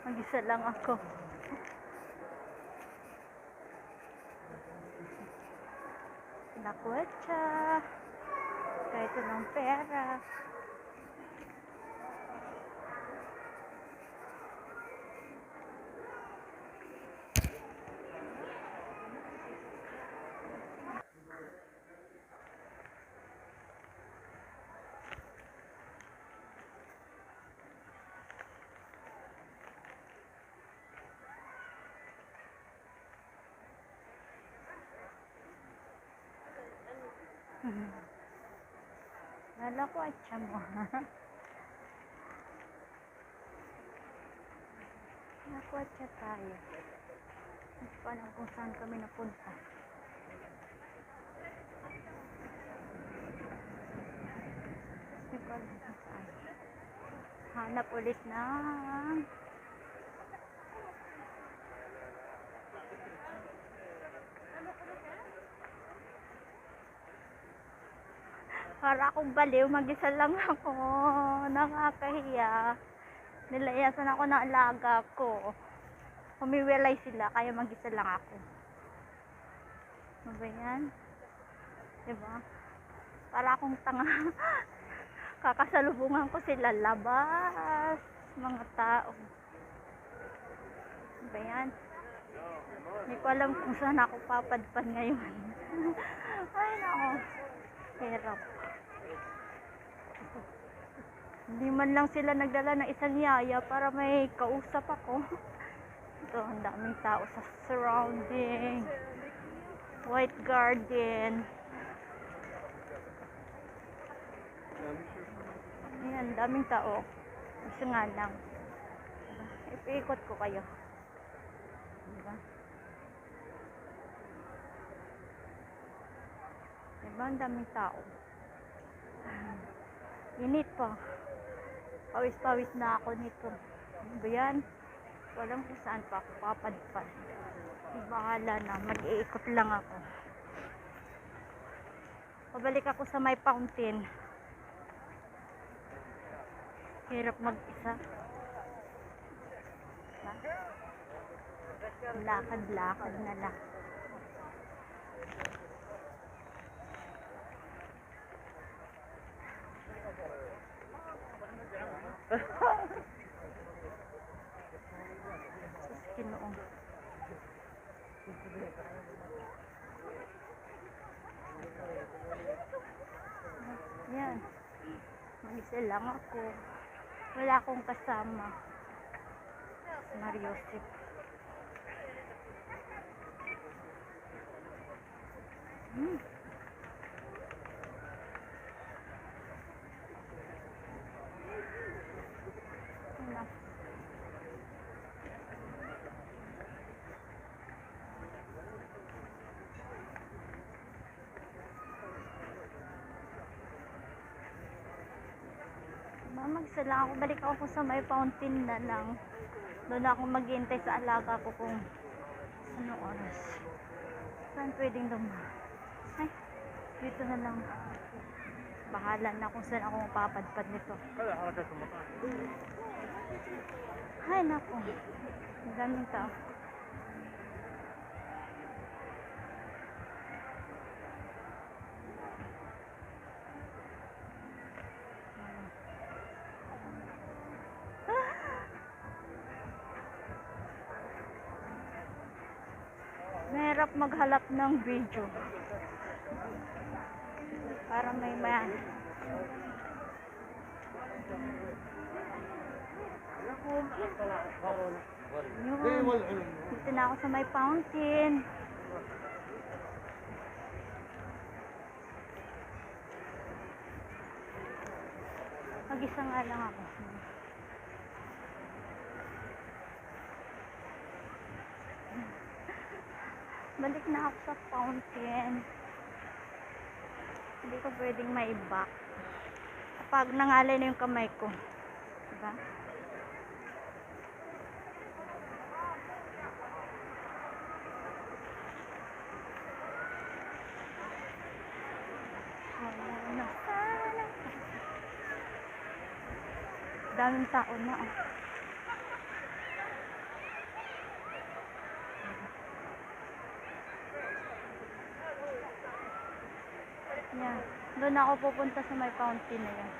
Mag-isa lang ako. Nakwetsa. Kahit ng pera. Nalakwetsa mo. Nakwetsa tayo. Hindi pa alam kung saan kami napunta. Hindi pa alam kung saan. Hanap ulit ng para akong baliw, mag-isa lang ako. Nakakahiya. Nilayasan ako ng alaga ko. Humiwalay sila, kaya mag-isa lang ako. Ano ba yan? Diba? Para akong tanga. Kakasalubungan ko sila labas. Mga tao. Ano ba yan? Hindi ko alam kung saan ako papadpad ngayon. Ay, nako. Hirap. Hindi man lang sila nagdala ng isang yaya para may kausap ako. Ito, ang daming tao sa surrounding. White Garden. Ayan, daming tao. Isa nga lang. Diba? Ipiikot ko kayo. Diba? Diba, ang daming tao. Init pa. Pawis-pawis na ako nito. Ano ba yan? Walang kung saan pa ako papadpad. Bahala na. Mag-iikot lang ako. Pabalik ako sa may fountain. Hirap mag-isa. Lakad-lakad na lang. Kinoong. Yan. Mag-isa lang ako. Wala akong kasama. Mariosip. Mamagsa lang ako. Balik ako sa may fountain na lang. Doon ako maghihintay sa alaga ko kung anong oras. Saan pwedeng dumaan? Ay, dito na lang. Bahala na kung saan ako mapapadpad nito. Ay, naku. Ang daming tao. Mahirap maghalap ng video para may yun. Dito na ako sa may fountain. Mag-isa nga lang ako. Balik na ako sa fountain. Hindi ko pwedeng mai-back kapag nangalay na yung kamay ko. Diba? Daming tao na. Yan. Doon ako pupunta sa may fountain na yan.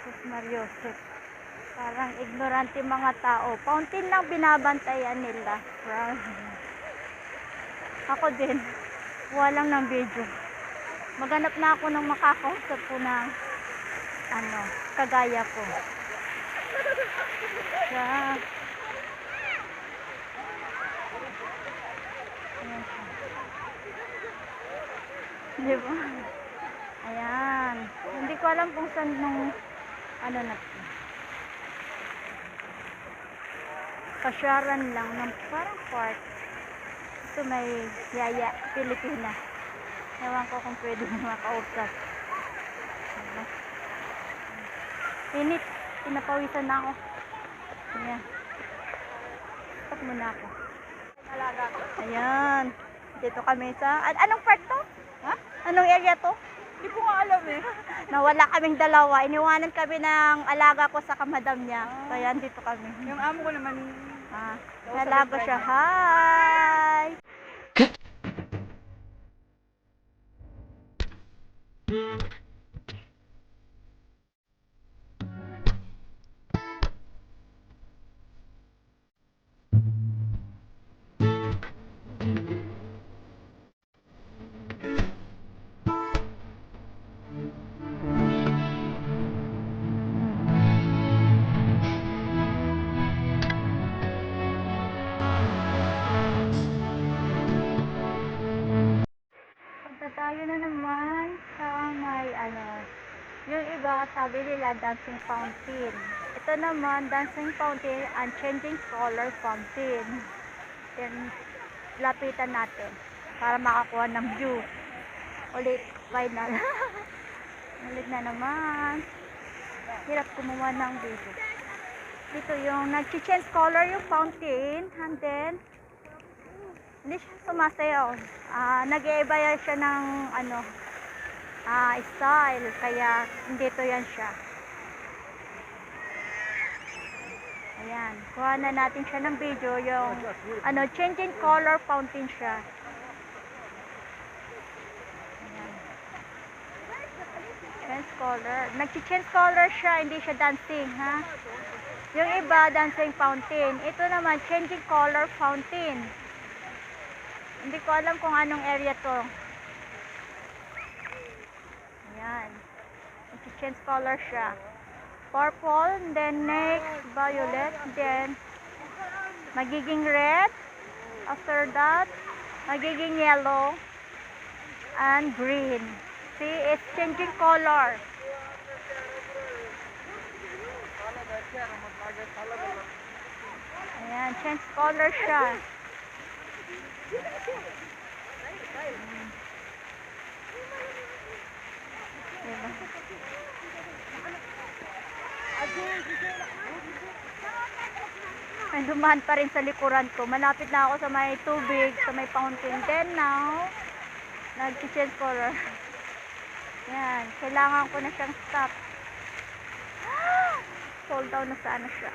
Sus Mariosep. Parang ignorante mga tao. Fountain lang binabantayan nila. Ako din. Walang ng video. Maghanap na ako ng makakausap ko ng kagaya ko. Yeah. Ayan siya. Diba? Ayan. Hindi ko alam kung saan nung na to. Pasyaran lang ng parang park. Ito may Yaya, Pilipina. Ewan ko kung pwede mo makausap. Init. Pinapawisan na ako. Ayan. Stop muna ako. Ayan. Dito kami sa... anong park to? Ha? Anong area to? Hindi ko nga alam eh. Nawala kaming dalawa. Iniwanan kami ng alaga ko sa kamadam niya. Kaya dito kami. Yung amo ko naman, Alaga siya. Hi! Tayo na naman sa may yung iba sabi nila dancing fountain. Ito naman dancing fountain and changing color fountain. Then lapitan natin para makakuha ng view. Ulit final. Ulit na naman. Hirap kumuha ng video. Dito yung nag-change color yung fountain and then hindi siya sumasayaw. Nag-iiba siya ng style. Kaya dito yan siya. Ayan. Kuha na natin siya ng video. Yung changing color fountain siya. Ayan. Change color. Nag-change color siya. Hindi siya dancing. Ha? Yung iba dancing fountain. Ito naman changing color fountain. Hindi ko alam kung anong area to. Ayan. Change color siya. Purple, then next violet, then magiging red. After that, magiging yellow and green. See, it's changing color. Ayan, change color siya. Diba? Ay, dumaan pa rin sa likuran ko. Malapit na ako sa may tubig, sa may fountain. Then now, nag-change color. Yan, kailangan ko na siyang stop. Fall down na sana siya.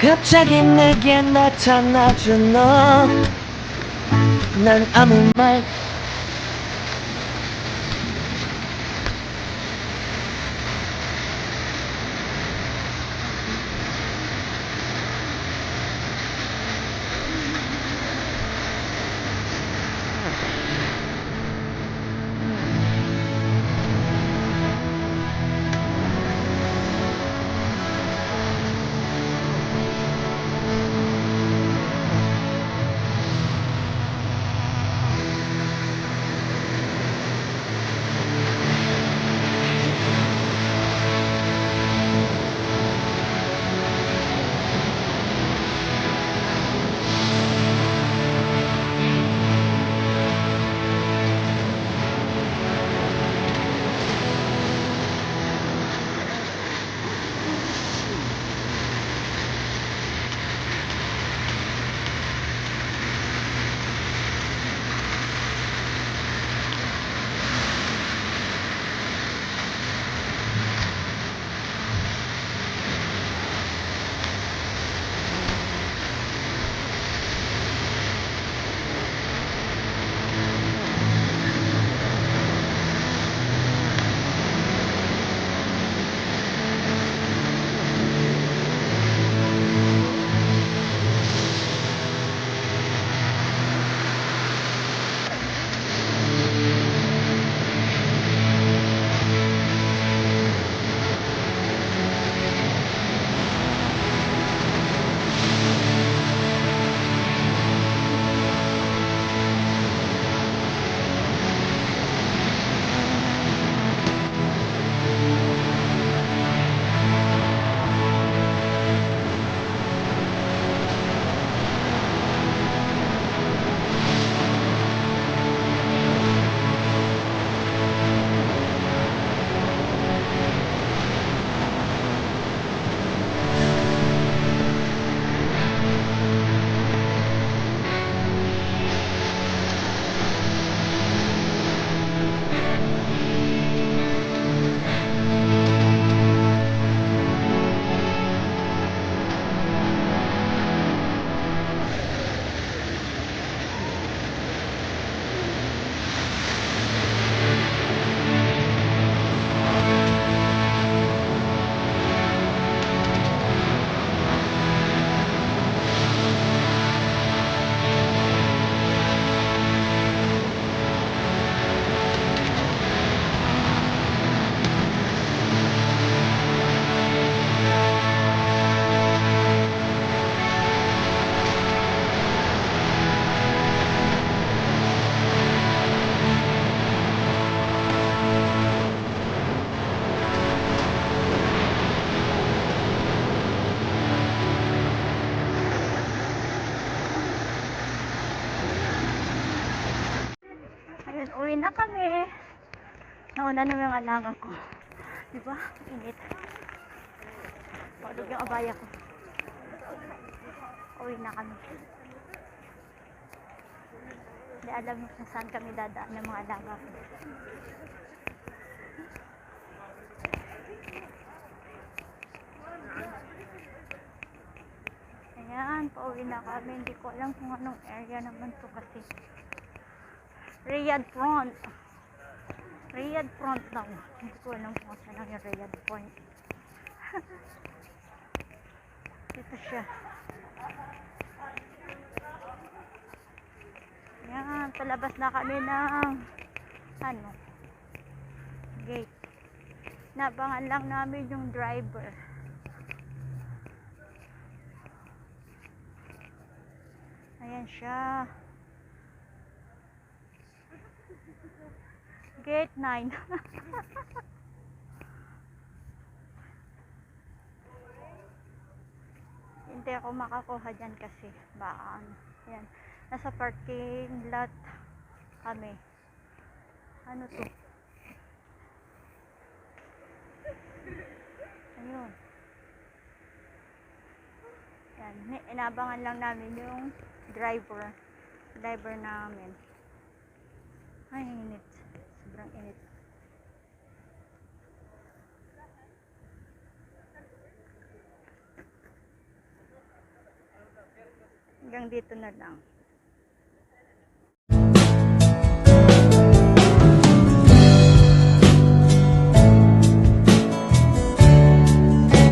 갑자기 내게 나타나준 너, 난 아무 말 Ayun, uwi na kami. Nauna na yung alaga ko. Diba? Init. Pagod yung abaya ko. Uwi na kami. Hindi alam kung saan kami dadaan ng mga alaga ko. Ayan, pauwi na kami. Hindi ko alam kung anong area naman to kasi. Riyadh Front. Riyadh Front daw. Hindi ko alam kung saan ang Riyadh Point. Dito siya. Ayan, palabas na kami ng gate. Nabangan lang namin yung driver. Ayan siya. Gate 9. Hindi ako makakuha dyan kasi baka yan. Nasa parking lot kami. Ano to? Ayun. Yan. Inabangan lang namin yung driver namin. Ay, init. Sobrang init. Hanggang dito na lang.